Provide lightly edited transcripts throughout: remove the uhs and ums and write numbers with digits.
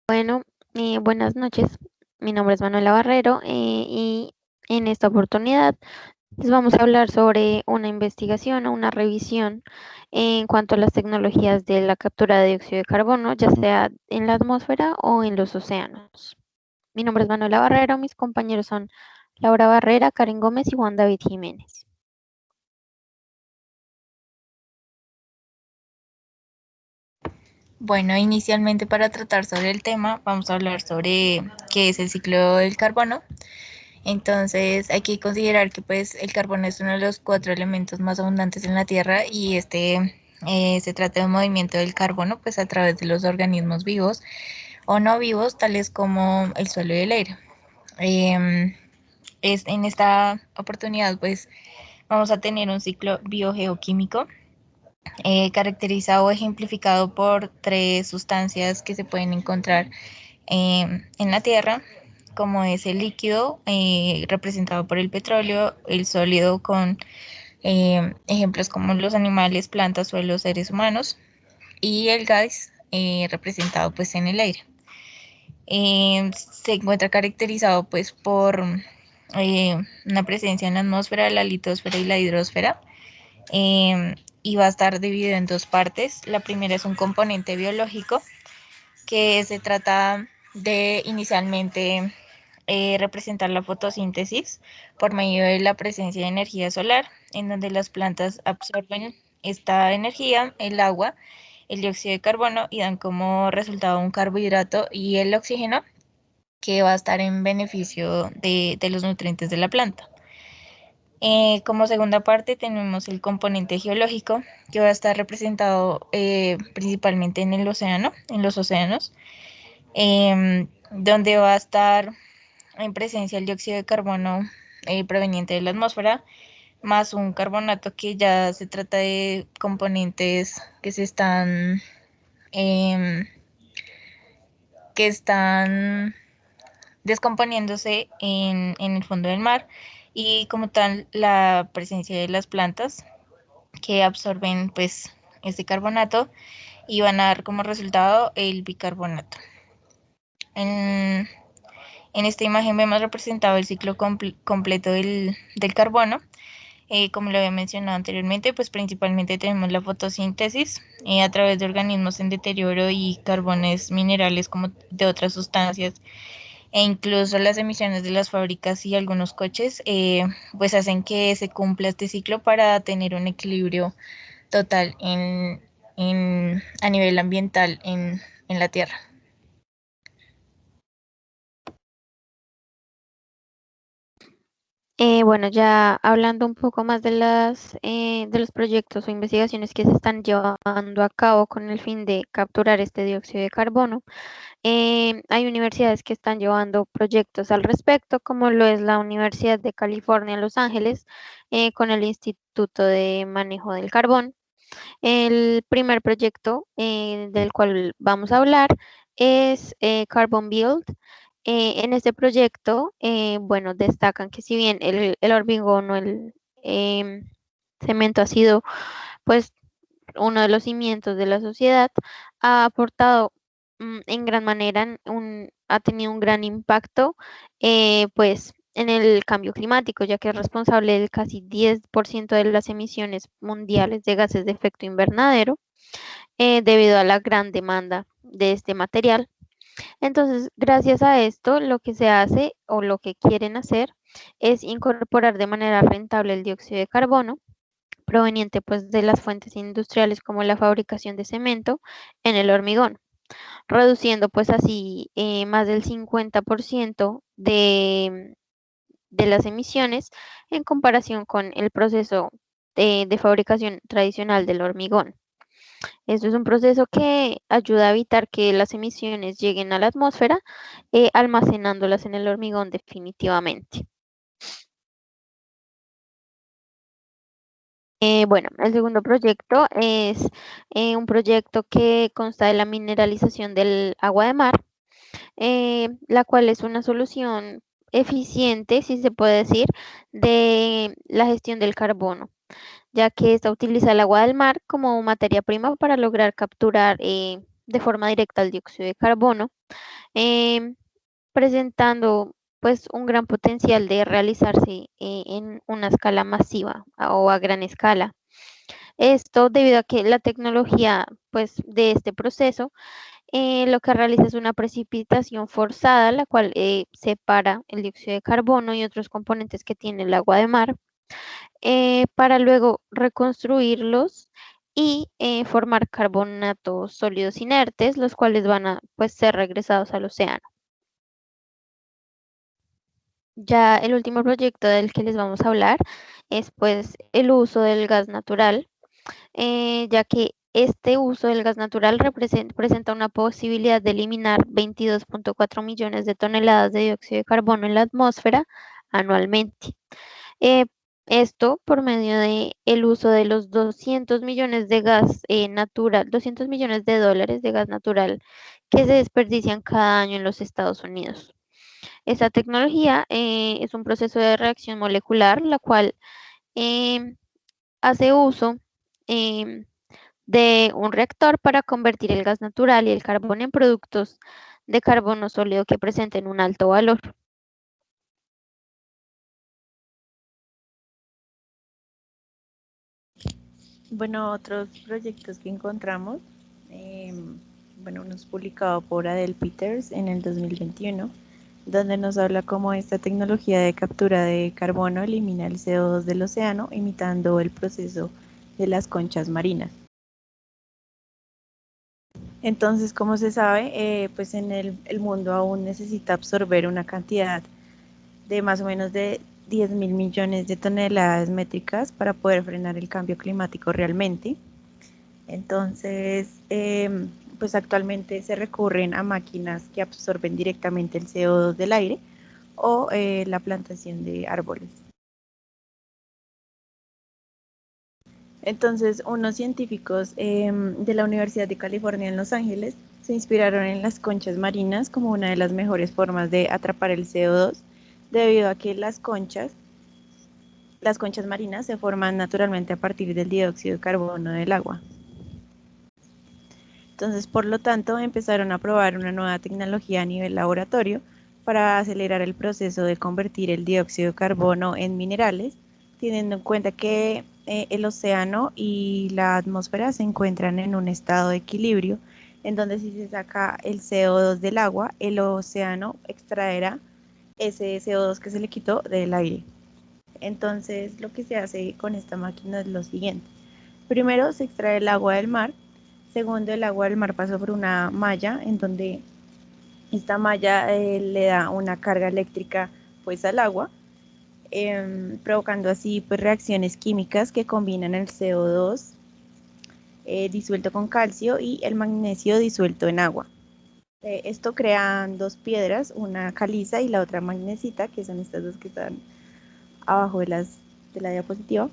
Bueno, buenas noches. Mi nombre es Manuela Barrero y en esta oportunidad les vamos a hablar sobre una investigación o una revisión en cuanto a las tecnologías de la captura de dióxido de carbono, ya sea en la atmósfera o en los océanos. Mi nombre es Manuela Barrero, mis compañeros son Laura Barrera, Karen Gómez y Juan David Jiménez. Bueno, inicialmente para tratar sobre el tema, vamos a hablar sobre qué es el ciclo del carbono. Entonces, hay que considerar que pues el carbono es uno de los 4 elementos más abundantes en la Tierra y se trata de un movimiento del carbono pues a través de los organismos vivos o no vivos, tales como el suelo y el aire. Em, en esta oportunidad pues vamos a tener un ciclo biogeoquímico caracterizado o ejemplificado por 3 sustancias que se pueden encontrar en la Tierra, como es el líquido representado por el petróleo, el sólido con ejemplos como los animales, plantas, suelos, seres humanos, y el gas representado pues en el aire. Se encuentra caracterizado pues por una presencia en la atmósfera, la litosfera y la hidrosfera, y va a estar dividido en 2 partes. La primera es un componente biológico que se trata de inicialmente representar la fotosíntesis por medio de la presencia de energía solar, en donde las plantas absorben esta energía, el agua, el dióxido de carbono y dan como resultado un carbohidrato y el oxígeno que va a estar en beneficio de los nutrientes de la planta. Como segunda parte tenemos el componente geológico que va a estar representado principalmente en el océano, en los océanos, donde va a estar en presencia el dióxido de carbono proveniente de la atmósfera, más un carbonato que ya se trata de componentes em, que están descomponiéndose en el fondo del mar y como tal la presencia de las plantas que absorben pues este carbonato y van a dar como resultado el bicarbonato. En, en esta imagen vemos representado el ciclo completo del carbono. Como lo había mencionado anteriormente, pues principalmente tenemos la fotosíntesis a través de organismos en deterioro y carbones minerales como de otras sustancias e incluso las emisiones de las fábricas y algunos coches pues hacen que se cumpla este ciclo para tener un equilibrio total a nivel ambiental en la Tierra. Bueno, ya hablando un poco más de de los proyectos o investigaciones que se están llevando a cabo con el fin de capturar este dióxido de carbono, hay universidades que están llevando proyectos al respecto, como lo es la Universidad de California en Los Ángeles, con el Instituto de Manejo del Carbón. El primer proyecto del cual vamos a hablar es Carbon Build. En este proyecto, bueno, destacan que si bien el hormigón o el cemento ha sido pues uno de los cimientos de la sociedad, ha aportado en gran manera, ha tenido un gran impacto pues en el cambio climático, ya que es responsable del casi 10% de las emisiones mundiales de gases de efecto invernadero debido a la gran demanda de este material. Entonces, gracias a esto, lo que se hace o lo que quieren hacer es incorporar de manera rentable el dióxido de carbono proveniente pues de las fuentes industriales como la fabricación de cemento en el hormigón, reduciendo pues así más del 50% de las emisiones en comparación con el proceso de fabricación tradicional del hormigón. Esto es un proceso que ayuda a evitar que las emisiones lleguen a la atmósfera, almacenándolas en el hormigón definitivamente. Bueno, el segundo proyecto es un proyecto que consta de la mineralización del agua de mar, la cual es una solución eficiente, si se puede decir, de la gestión del carbono, ya que esta utiliza el agua del mar como materia prima para lograr capturar de forma directa al dióxido de carbono, em, presentando pues un gran potencial de realizarse en una escala masiva o a gran escala. Esto debido a que la tecnología pues de este proceso lo que realiza es una precipitación forzada, la cual separa el dióxido de carbono y otros componentes que tiene el agua de mar, para luego reconstruirlos y formar carbonatos sólidos inertes, los cuales van a pues, ser regresados al océano. Ya el último proyecto del que les vamos a hablar es pues el uso del gas natural, ya que este uso del gas natural presenta una posibilidad de eliminar 22.4 millones de toneladas de dióxido de carbono en la atmósfera anualmente. Eh, Esto por medio de el uso de los 200 millones de gas natural, 200 millones de dólares de gas natural que se desperdician cada año en los Estados Unidos. Esta tecnología es un proceso de reacción molecular, la cual em, hace uso em, de un reactor para convertir el gas natural y el carbón en productos de carbono sólido que presenten un alto valor. Bueno, otros proyectos que encontramos, bueno, uno es publicado por Adele Peters en el 2021, donde nos habla cómo esta tecnología de captura de carbono elimina el CO2 del océano, imitando el proceso de las conchas marinas. Entonces, como se sabe, pues en el mundo aún necesita absorber una cantidad de más o menos de 10.000 millones de toneladas métricas para poder frenar el cambio climático realmente. Entonces, pues actualmente se recurren a máquinas que absorben directamente el CO2 del aire o la plantación de árboles. Entonces, unos científicos de la Universidad de California en Los Ángeles se inspiraron en las conchas marinas como una de las mejores formas de atrapar el CO2, debido a que las conchas marinas se forman naturalmente a partir del dióxido de carbono del agua. Entonces, por lo tanto, empezaron a probar una nueva tecnología a nivel laboratorio para acelerar el proceso de convertir el dióxido de carbono en minerales, teniendo en cuenta que el océano y la atmósfera se encuentran en un estado de equilibrio, en donde si se saca el CO2 del agua, el océano extraerá ese CO2 que se le quitó del aire. Entonces, lo que se hace con esta máquina es lo siguiente. Primero se extrae el agua del mar. Segundo, el agua del mar pasa por una malla en donde esta malla le da una carga eléctrica pues al agua, provocando así pues reacciones químicas que combinan el CO2 disuelto con calcio y el magnesio disuelto en agua. Esto crea dos piedras, una caliza y la otra magnesita, que son estas dos que están abajo de la diapositiva,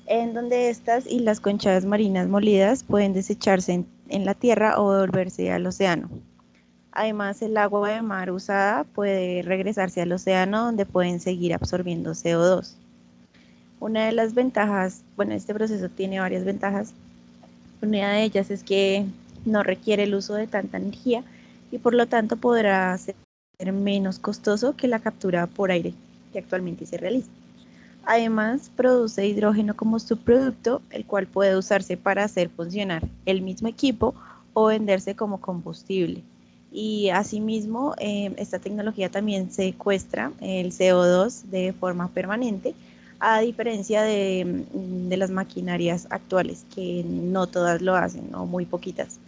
en donde estas y las conchas marinas molidas pueden desecharse en la tierra o devolverse al océano. Además, el agua de mar usada puede regresarse al océano, donde pueden seguir absorbiendo CO2. Una de las ventajas, bueno, este proceso tiene varias ventajas. Una de ellas es que no requiere el uso de tanta energía y por lo tanto podrá ser menos costoso que la captura por aire que actualmente se realiza. Además, produce hidrógeno como subproducto, el cual puede usarse para hacer funcionar el mismo equipo o venderse como combustible. Y asimismo, esta tecnología también secuestra el CO2 de forma permanente, a diferencia de las maquinarias actuales, que no todas lo hacen, o muy poquitas.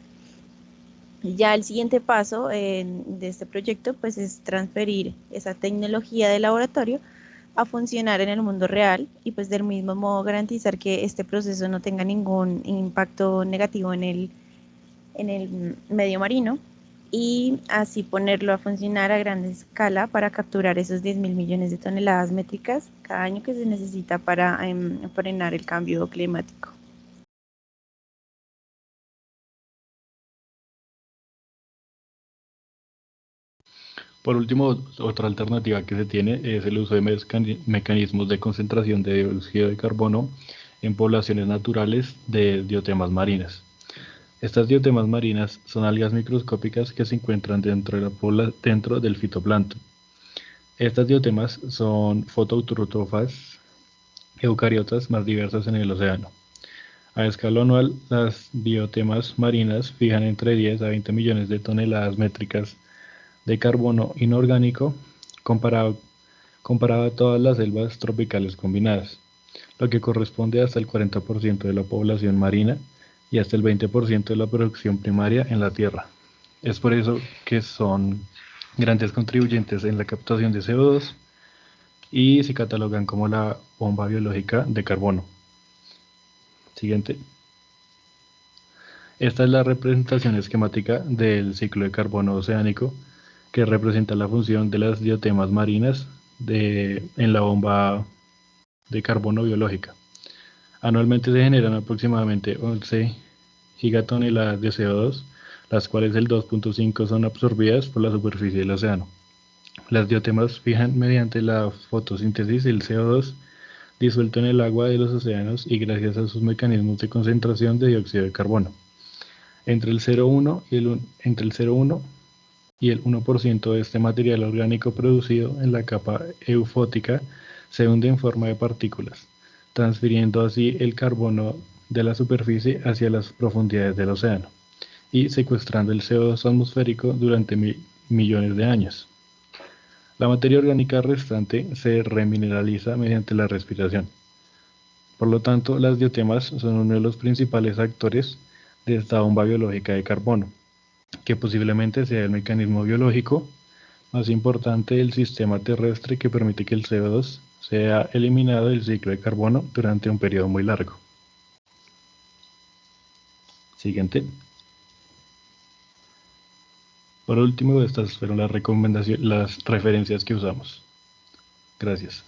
Ya el siguiente paso de este proyecto pues es transferir esa tecnología de laboratorio a funcionar en el mundo real y pues del mismo modo garantizar que este proceso no tenga ningún impacto negativo en el medio marino y así ponerlo a funcionar a gran escala para capturar esos 10.000 millones de toneladas métricas cada año que se necesita para frenar el cambio climático. Por último, otra alternativa que se tiene es el uso de mecanismos de concentración de dióxido de carbono en poblaciones naturales de diotemas marinas. Estas diotemas marinas son algas microscópicas que se encuentran dentro del fitoplancton. Estas diotemas son fotoautótrofas eucariotas más diversas en el océano. A escala anual, las diotemas marinas fijan entre 10 a 20 millones de toneladas métricas de carbono inorgánico comparado a todas las selvas tropicales combinadas, lo que corresponde hasta el 40% de la población marina y hasta el 20% de la producción primaria en la Tierra. Es por eso que son grandes contribuyentes en la captación de CO2 y se catalogan como la bomba biológica de carbono. Siguiente. Esta es la representación esquemática del ciclo de carbono oceánico que representa la función de las diotemas marinas en la bomba de carbono biológica. Anualmente se generan aproximadamente 11 gigatoneladas de CO2, las cuales el 2.5 son absorbidas por la superficie del océano. Las diotemas fijan mediante la fotosíntesis el CO2 disuelto en el agua de los océanos y gracias a sus mecanismos de concentración de dióxido de carbono. Entre el 0,1 y el 1% de este material orgánico producido en la capa eufótica se hunde en forma de partículas, transfiriendo así el carbono de la superficie hacia las profundidades del océano y secuestrando el CO2 atmosférico durante millones de años. La materia orgánica restante se remineraliza mediante la respiración. Por lo tanto, las diotemas son uno de los principales actores de esta bomba biológica de carbono, que posiblemente sea el mecanismo biológico más importante del sistema terrestre que permite que el CO2 sea eliminado del ciclo de carbono durante un periodo muy largo. Siguiente. Por último, estas fueron las referencias que usamos. Gracias.